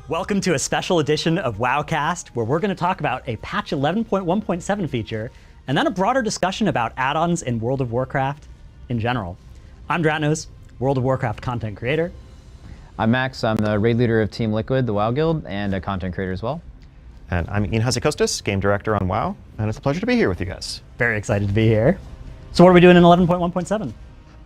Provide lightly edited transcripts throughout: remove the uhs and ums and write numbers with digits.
Welcome to a special edition of WoWcast, where we're going to talk about a patch 11.1.7 feature, and then a broader discussion about add-ons in World of Warcraft in general. I'm Dratnos, World of Warcraft content creator. I'm Max, I'm the raid leader of Team Liquid, the WoW Guild, and a content creator as well. And I'm Ian Hasekostas, game director on WoW, and it's a pleasure to be here with you guys. Very excited to be here. So what are we doing in 11.1.7?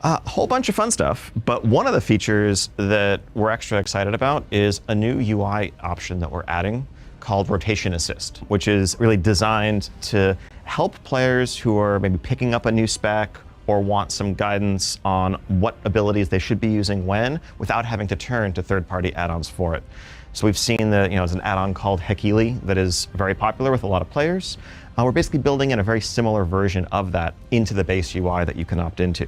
A whole bunch of fun stuff, but one of the features that we're extra excited about is a new UI option that we're adding called Rotation Assist, which is really designed to help players who are maybe picking up a new spec or want some guidance on what abilities they should be using when, without having to turn to third-party add-ons for it. So we've seen that, there's an add-on called Hekili that is very popular with a lot of players. We're basically building in a very similar version of that into the base UI that you can opt into.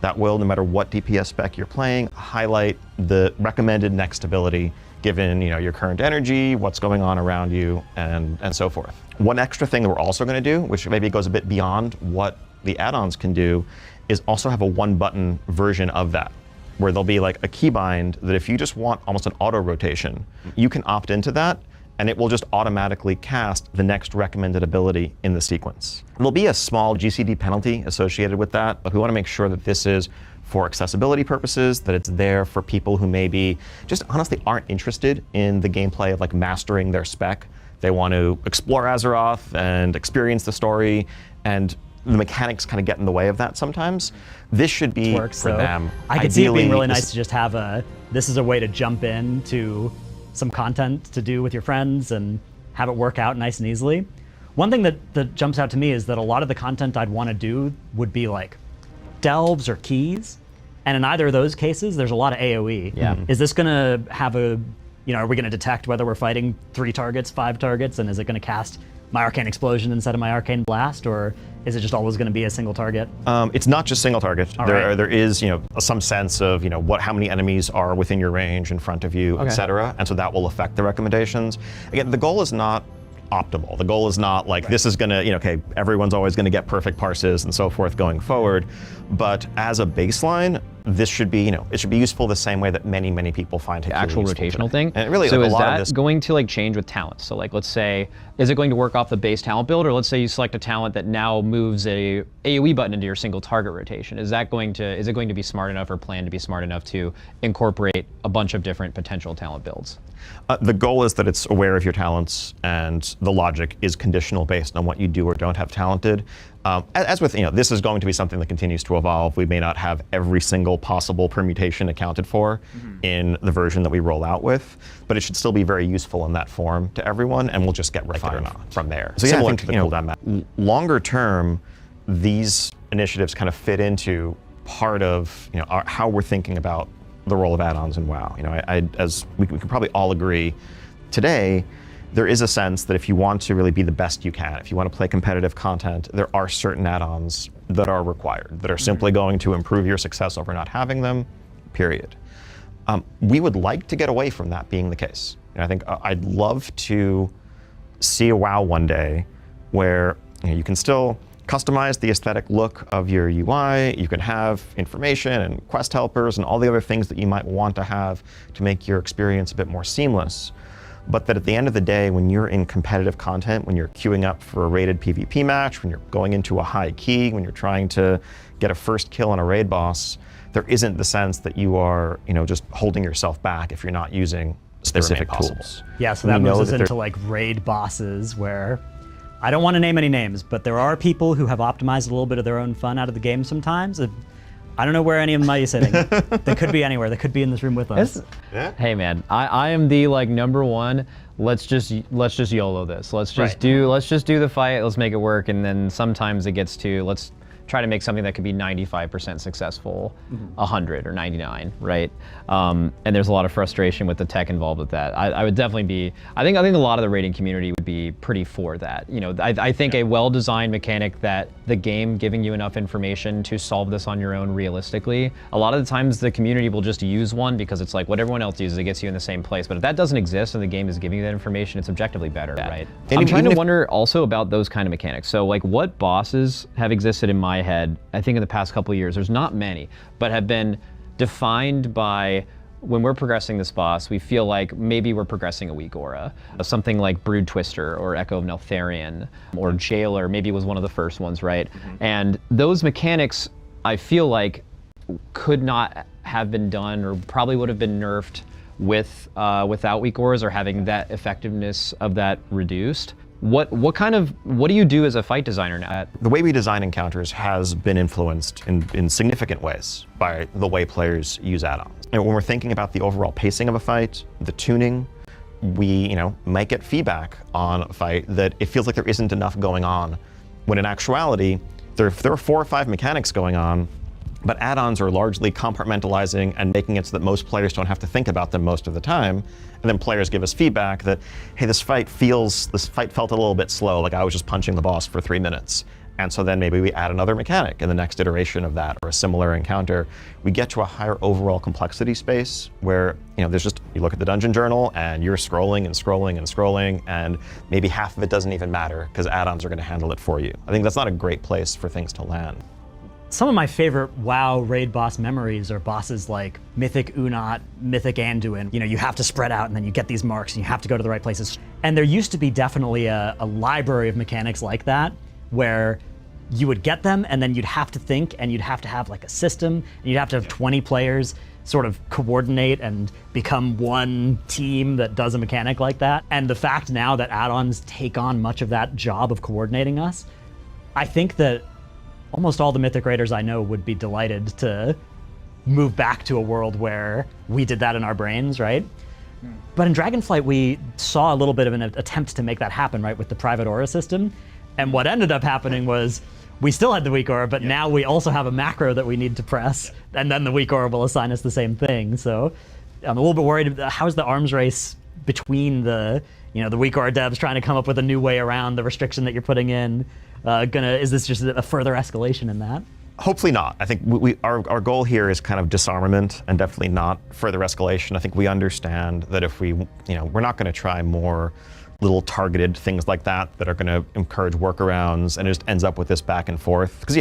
That will, no matter what DPS spec you're playing, highlight the recommended next ability given your current energy, what's going on around you, and so forth. One extra thing that we're also going to do, which maybe goes a bit beyond what the add-ons can do, is also have a one-button version of that, where there'll be like a keybind that if you just want almost an auto rotation, you can opt into that, and it will just automatically cast the next recommended ability in the sequence. There'll be a small GCD penalty associated with that, but we want to make sure that this is for accessibility purposes, that it's there for people who maybe just honestly aren't interested in the gameplay of like mastering their spec. They want to explore Azeroth and experience the story, and the mechanics kind of get in the way of that sometimes. This should be for them. I could see it being really nice to just have this is a way to jump in to some content to do with your friends and have it work out nice and easily. One thing that jumps out to me is that a lot of the content I'd want to do would be like delves or keys. And in either of those cases, there's a lot of AoE. Yeah. Is this going to have are we going to detect whether we're fighting 3 targets, 5 targets, and is it going to cast my Arcane Explosion instead of my Arcane Blast, or is it just always going to be a single target? It's not just single target. Right. There is some sense of how many enemies are within your range, in front of you, etc. And so that will affect the recommendations. Again, the goal is not optimal. The goal is not like this is going to okay, everyone's always going to get perfect parses and so forth going forward. But as a baseline, this should be it should be useful the same way that many people find it. The actual rotational thing. And really, so like, is a lot that of this going to change with talents? So let's say, is it going to work off the base talent build, or let's say you select a talent that now moves a AoE button into your single target rotation? Is it going to be smart enough or planned to be smart enough to incorporate a bunch of different potential talent builds? The goal is that it's aware of your talents, and the logic is conditional based on what you do or don't have talented. As with, this is going to be something that continues to evolve. We may not have every single possible permutation accounted for in the version that we roll out with, but it should still be very useful in that form to everyone, and we'll just get refined from there. So yeah, I think, longer term, these initiatives kind of fit into part of how we're thinking about the role of add-ons in WoW. As we can probably all agree today, there is a sense that if you want to really be the best you can, if you want to play competitive content, there are certain add-ons that are required, that are simply going to improve your success over not having them, period. We would like to get away from that being the case. I think I'd love to see a WoW one day where you can still customize the aesthetic look of your UI, you can have information and quest helpers and all the other things that you might want to have to make your experience a bit more seamless. But that at the end of the day, when you're in competitive content, when you're queuing up for a rated PvP match, when you're going into a high key, when you're trying to get a first kill on a raid boss, there isn't the sense that you are, just holding yourself back if you're not using specific tools. Yeah, so that moves us into raid bosses where, I don't want to name any names, but there are people who have optimized a little bit of their own fun out of the game sometimes. I don't know where any of them might be sitting. They could be anywhere. They could be in this room with us. Hey man, I am the number one. Let's just YOLO this. Let's just do the fight. Let's make it work. And then sometimes it gets to let's try to make something that could be 95% successful, 100 or 99, right? And there's a lot of frustration with the tech involved with that. I would definitely be, I think a lot of the rating community would be pretty for that. I think a well-designed mechanic that the game giving you enough information to solve this on your own realistically, a lot of the times the community will just use one because it's like what everyone else uses, it gets you in the same place. But if that doesn't exist and the game is giving you that information, it's objectively better, right? I'm trying to wonder also about those kind of mechanics. So what bosses have existed in my head, I think in the past couple of years, there's not many, but have been defined by when we're progressing this boss, we feel like maybe we're progressing a weak aura. Something like Brood Twister or Echo of Neltharion or Jailer maybe was one of the first ones, right? And those mechanics, I feel like, could not have been done or probably would have been nerfed without weak auras or having that effectiveness of that reduced. What do you do as a fight designer now? The way we design encounters has been influenced in significant ways by the way players use add-ons. When we're thinking about the overall pacing of a fight, the tuning, we might get feedback on a fight that it feels like there isn't enough going on, when in actuality, there are 4 or 5 mechanics going on, but add-ons are largely compartmentalizing and making it so that most players don't have to think about them most of the time. And then players give us feedback that, hey, this fight felt a little bit slow, like I was just punching the boss for 3 minutes. And so then maybe we add another mechanic in the next iteration of that, or a similar encounter. We get to a higher overall complexity space where, there's just, you look at the dungeon journal and you're scrolling and scrolling and scrolling, and maybe half of it doesn't even matter because add-ons are going to handle it for you. I think that's not a great place for things to land. Some of my favorite WoW raid boss memories are bosses like Mythic Unat, Mythic Anduin. You have to spread out and then you get these marks and you have to go to the right places. And there used to be definitely a library of mechanics like that where you would get them and then you'd have to think and you'd have to have like a system and you'd have to have 20 players sort of coordinate and become one team that does a mechanic like that. And the fact now that add-ons take on much of that job of coordinating us, I think that almost all the Mythic Raiders I know would be delighted to move back to a world where we did that in our brains, right? But in Dragonflight, we saw a little bit of an attempt to make that happen, right, with the private aura system. And what ended up happening was we still had the weak aura, but now we also have a macro that we need to press, and then the weak aura will assign us the same thing. So I'm a little bit worried, how's the arms race between the weak aura devs trying to come up with a new way around the restriction that you're putting in? Is this just a further escalation in that? Hopefully not. I think our goal here is kind of disarmament and definitely not further escalation. I think we understand that if we're not going to try more little targeted things like that are going to encourage workarounds, and it just ends up with this back and forth. Because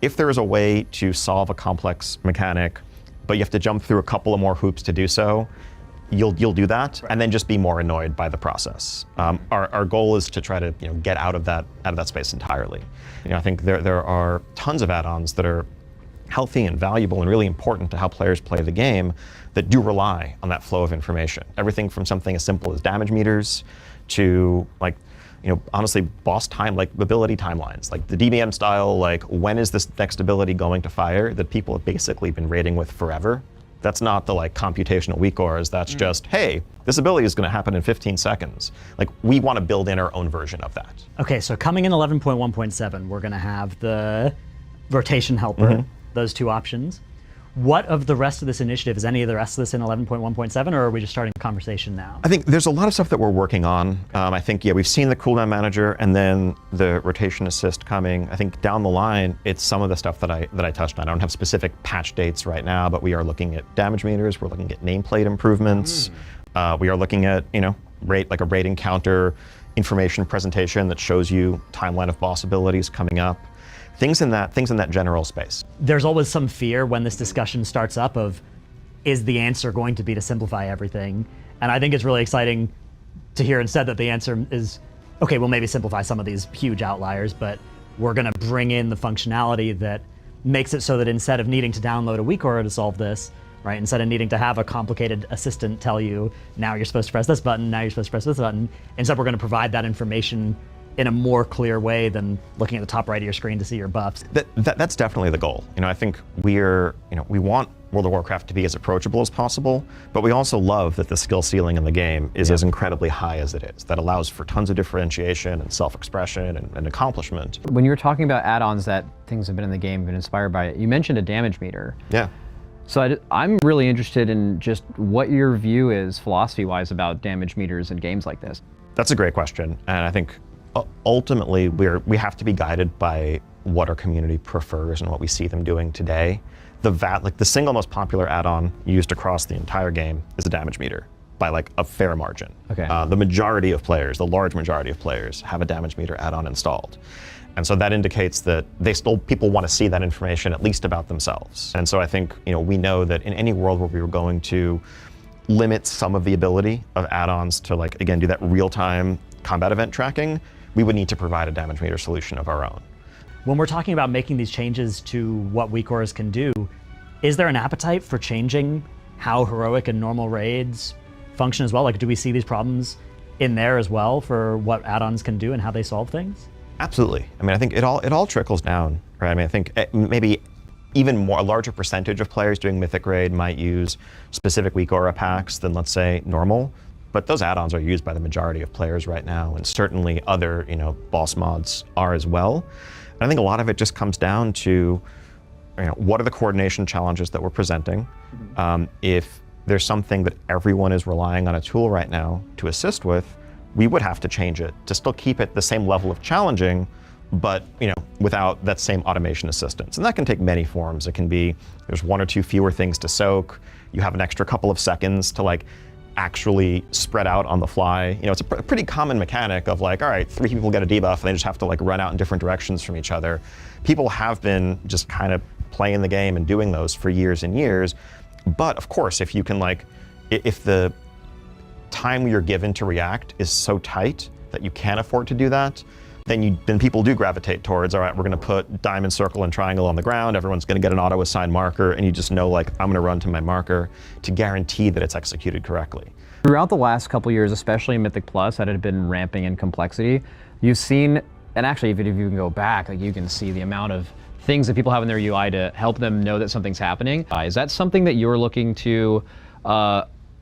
if there is a way to solve a complex mechanic, but you have to jump through a couple of more hoops to do so, you'll do that, right, and then just be more annoyed by the process. Our goal is to try to get out of that space entirely. I think there are tons of add-ons that are healthy and valuable and really important to how players play the game that do rely on that flow of information. Everything from something as simple as damage meters to honestly boss time, like ability timelines, like the DBM style, like when is this next ability going to fire that people have basically been raiding with forever. That's not the computational weak auras. That's just, hey, this ability is going to happen in 15 seconds. We want to build in our own version of that. Okay, so coming in 11.1.7, we're going to have the rotation helper, those 2 options. What of the rest of this initiative, is any of the rest of this in 11.1.7, or are we just starting the conversation now? I think there's a lot of stuff that we're working on. I think, we've seen the cooldown manager and then the rotation assist coming. I think down the line, it's some of the stuff that I touched on. I don't have specific patch dates right now, but we are looking at damage meters. We're looking at nameplate improvements. We are looking at, a raid encounter information presentation that shows you timeline of boss abilities coming up. Things in that general space. There's always some fear when this discussion starts up of, is the answer going to be to simplify everything? And I think it's really exciting to hear instead that the answer is, okay, we'll maybe simplify some of these huge outliers, but we're going to bring in the functionality that makes it so that instead of needing to download a weak aura to solve this, right, instead of needing to have a complicated assistant tell you, now you're supposed to press this button, now you're supposed to press this button, instead we're going to provide that information in a more clear way than looking at the top right of your screen to see your buffs. That's definitely the goal. I think we want World of Warcraft to be as approachable as possible, but we also love that the skill ceiling in the game is as incredibly high as it is. That allows for tons of differentiation and self-expression and accomplishment. When you were talking about add-ons that things have been in the game, been inspired by it, you mentioned a damage meter. Yeah. So I'm really interested in just what your view is, philosophy-wise, about damage meters in games like this. That's a great question, and I think ultimately we have to be guided by what our community prefers and what we see them doing today. The single most popular add-on used across the entire game is a damage meter. by like a fair margin. Okay. The majority of players, the large majority of players, have a damage meter add-on installed. And so that indicates that people want to see that information at least about themselves. And so I think, we know that in any world where we were going to limit some of the ability of add-ons to like, again, do that real-time combat event tracking, we would need to provide a damage meter solution of our own. When we're talking about making these changes to what weak auras can do, is there an appetite for changing how heroic and normal raids function as well? Like, do we see these problems in there as well for what add-ons can do and how they solve things? Absolutely. I mean, I think it all trickles down, right? I mean, I think maybe even more, a larger percentage of players doing Mythic Raid might use specific weak aura packs than, let's say, normal. But those add-ons are used by the majority of players right now, and certainly other, boss mods are as well. And I think a lot of it just comes down to, what are the coordination challenges that we're presenting? If there's something that everyone is relying on a tool right now to assist with, we would have to change it to still keep it the same level of challenging, but without that same automation assistance. And that can take many forms. It can be there's one or two fewer things to soak. You have an extra couple of seconds to like actually spread out on the fly. It's a pretty common mechanic of like, all right, 3 people get a debuff and they just have to like run out in different directions from each other. People have been just kind of playing the game and doing those for years and years. But of course, if you can like, if the time you're given to react is so tight that you can't afford to do that, then people do gravitate towards, all right, we're going to put diamond, circle, and triangle on the ground. Everyone's going to get an auto-assigned marker, and you just know, like, I'm going to run to my marker to guarantee that it's executed correctly. Throughout the last couple years, especially in Mythic Plus, that had been ramping in complexity, you've seen, and actually, if you can go back, like you can see the amount of things that people have in their UI to help them know that something's happening. Is that something that you're looking to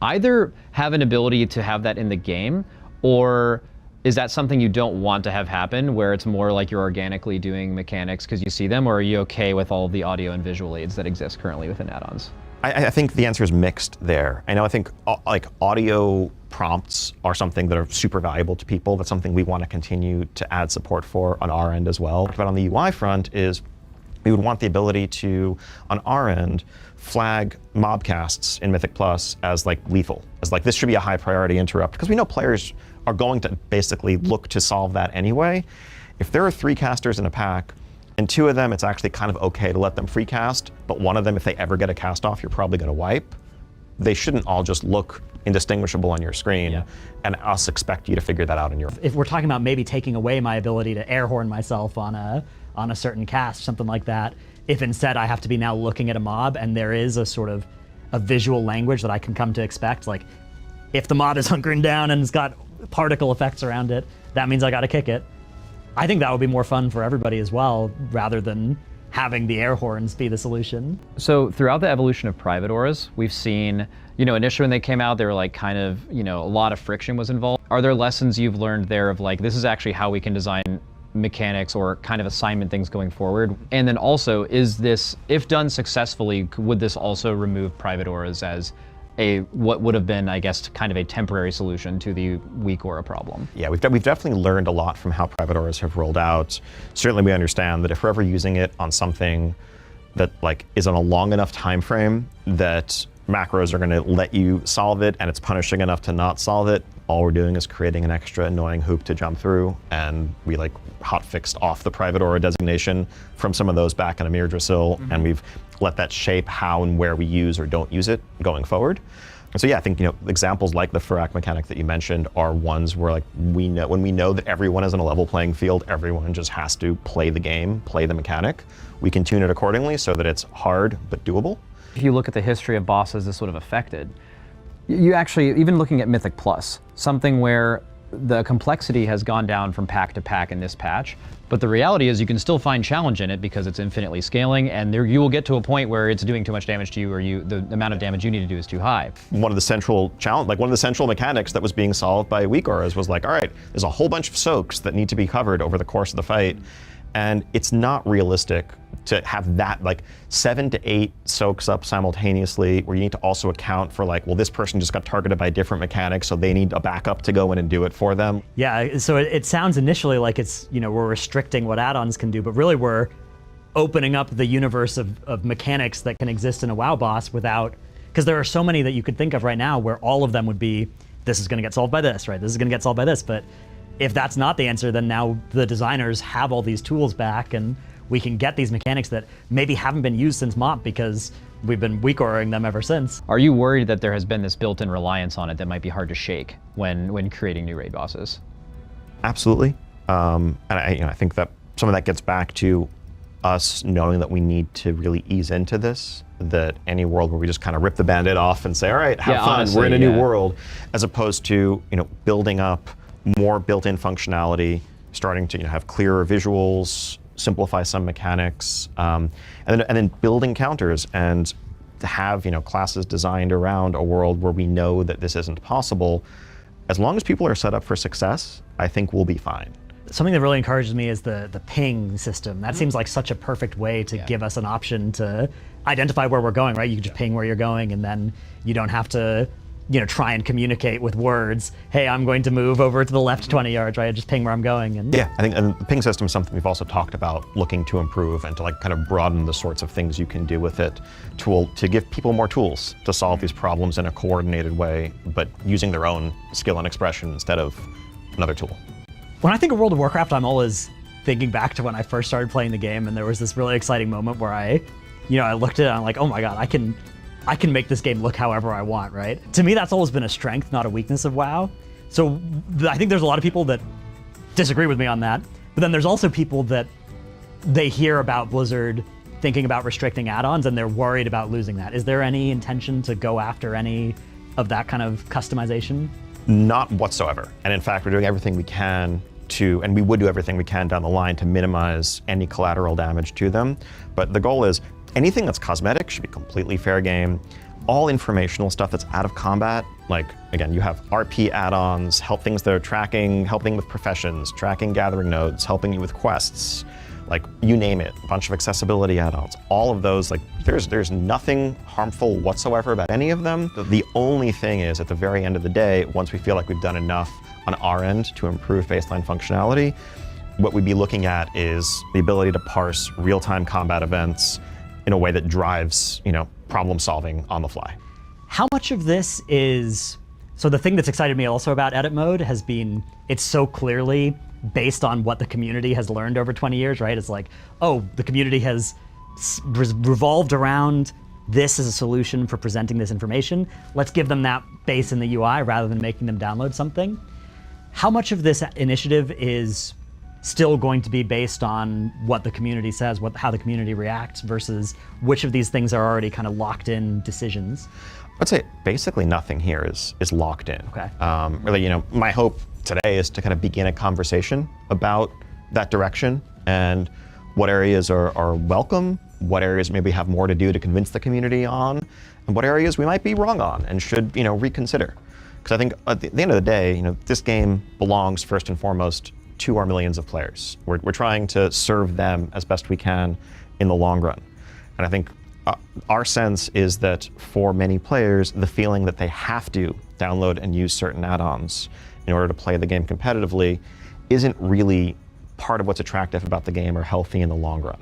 either have an ability to have that in the game, or is that something you don't want to have happen, where it's more like you're organically doing mechanics because you see them, or are you okay with all of the audio and visual aids that exist currently within add-ons? I think the answer is mixed there. I think like audio prompts are something that are super valuable to people. That's something we want to continue to add support for on our end as well. But on the UI front is we would want the ability to, on our end, flag mobcasts in Mythic Plus as like lethal, as like this should be a high priority interrupt, because we know players are going to basically look to solve that anyway. If there are 3 casters in a pack, and 2 of them it's actually kind of okay to let them free cast, but one of them, if they ever get a cast off, you're probably going to wipe. They shouldn't all just look indistinguishable on your screen, and us expect you to figure that out in your. If we're talking about maybe taking away my ability to air horn myself on a certain cast, something like that, if instead I have to be now looking at a mob and there is a sort of a visual language that I can come to expect, like if the mob is hunkering down and it's got particle effects around it, that means I got to kick it. I think that would be more fun for everybody as well, rather than having the air horns be the solution. So throughout the evolution of private auras, we've seen, initially when they came out, they were like kind of, a lot of friction was involved. Are there lessons you've learned there of like, this is actually how we can design mechanics or kind of assignment things going forward? And then also, is this, if done successfully, would this also remove private auras as what would have been, I guess, kind of a temporary solution to the weak aura problem? Yeah, we've definitely learned a lot from how private auras have rolled out. Certainly we understand that if we're ever using it on something that like is on a long enough time frame that macros are going to let you solve it and it's punishing enough to not solve it, all we're doing is creating an extra annoying hoop to jump through, and we like hotfixed off the private aura designation from some of those back in Amir Drasil, and we've let that shape how and where we use or don't use it going forward. And so yeah, I think examples like the Furak mechanic that you mentioned are ones where like when we know that everyone is on a level playing field, everyone just has to play the game, play the mechanic. We can tune it accordingly so that it's hard but doable. If you look at the history of bosses this would have affected, you actually, even looking at Mythic Plus, something where the complexity has gone down from pack to pack in this patch, but the reality is you can still find challenge in it because it's infinitely scaling, and you will get to a point where it's doing too much damage to you, or the amount of damage you need to do is too high. One of the central mechanics that was being solved by weak auras was like, all right, there's a whole bunch of soaks that need to be covered over the course of the fight, and it's not realistic to have that like 7 to 8 soaks up simultaneously, where you need to also account for like, well, this person just got targeted by a different mechanic, so they need a backup to go in and do it for them. Yeah, so it sounds initially like it's, we're restricting what add-ons can do, but really we're opening up the universe of mechanics that can exist in a WoW boss without Because there are so many that you could think of right now where all of them would be, this is going to get solved by this, right? This is going to get solved by this. But if that's not the answer, then now the designers have all these tools back, and we can get these mechanics that maybe haven't been used since MOP because we've been weak-oring them ever since. Are you worried that there has been this built-in reliance on it that might be hard to shake when creating new raid bosses? Absolutely. And I think that some of that gets back to us knowing that we need to really ease into this, that any world where we just kind of rip the Band-Aid off and say, all right, have fun, honestly, we're in a new world, as opposed to building up more built-in functionality, starting to have clearer visuals, simplify some mechanics, and then building counters and to have classes designed around a world where we know that this isn't possible. As long as people are set up for success, I think we'll be fine. Something that really encourages me is the ping system. That seems like such a perfect way to give us an option to identify where we're going, right? You can just ping where you're going, and then you don't have to try and communicate with words. Hey, I'm going to move over to the left 20 yards, right? I just ping where I'm going. And yeah, I think and the ping system is something we've also talked about looking to improve and to kind of broaden the sorts of things you can do with it to give people more tools to solve these problems in a coordinated way, but using their own skill and expression instead of another tool. When I think of World of Warcraft, I'm always thinking back to when I first started playing the game, and there was this really exciting moment where I looked at it and I'm like, oh my God, I can make this game look however I want, right? To me, that's always been a strength, not a weakness of WoW. So I think there's a lot of people that disagree with me on that, but then there's also people that they hear about Blizzard thinking about restricting add-ons and they're worried about losing that. Is there any intention to go after any of that kind of customization? Not whatsoever. And in fact, we're doing everything we can and we would do everything we can down the line to minimize any collateral damage to them. But the goal is anything that's cosmetic should be completely fair game. All informational stuff that's out of combat, like again, you have RP add-ons, help things that are tracking, helping with professions, tracking gathering nodes, helping you with quests, like you name it, a bunch of accessibility add-ons, all of those, like there's nothing harmful whatsoever about any of them. The only thing is at the very end of the day, once we feel like we've done enough on our end to improve baseline functionality, what we'd be looking at is the ability to parse real-time combat events in a way that drives, problem solving on the fly. How much of this is, so the thing that's excited me also about edit mode has been, it's so clearly based on what the community has learned over 20 years, right? It's like, oh, the community has revolved around this as a solution for presenting this information. Let's give them that base in the UI rather than making them download something. How much of this initiative is still going to be based on what the community says, how the community reacts, versus which of these things are already kind of locked in decisions? I'd say basically nothing here is locked in. Okay. Really, my hope today is to kind of begin a conversation about that direction and what areas are welcome, what areas maybe have more to do to convince the community on, and what areas we might be wrong on and should reconsider. Because I think at the end of the day, this game belongs first and foremost to our millions of players. We're trying to serve them as best we can in the long run. And I think our sense is that for many players, the feeling that they have to download and use certain add-ons in order to play the game competitively isn't really part of what's attractive about the game or healthy in the long run.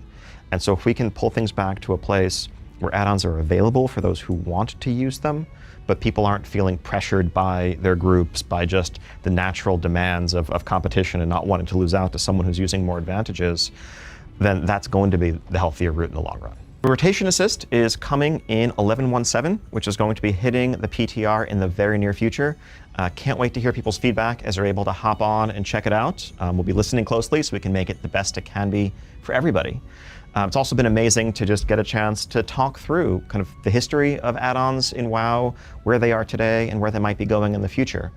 And so if we can pull things back to a place where add-ons are available for those who want to use them, but people aren't feeling pressured by their groups, by just the natural demands of competition and not wanting to lose out to someone who's using more advantages, then that's going to be the healthier route in the long run. Rotation Assist is coming in 11.1.7, which is going to be hitting the PTR in the very near future. Can't wait to hear people's feedback as they're able to hop on and check it out. We'll be listening closely so we can make it the best it can be for everybody. It's also been amazing to just get a chance to talk through kind of the history of add-ons in WoW, where they are today, and where they might be going in the future.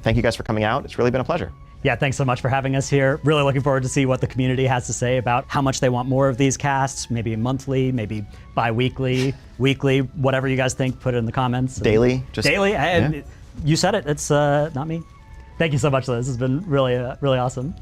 Thank you guys for coming out. It's really been a pleasure. Yeah, thanks so much for having us here. Really looking forward to see what the community has to say about how much they want more of these casts, maybe monthly, maybe bi-weekly, weekly, whatever you guys think, put it in the comments. Daily. Daily. Yeah. You said it. It's not me. Thank you so much, Liz. This has been really, really awesome.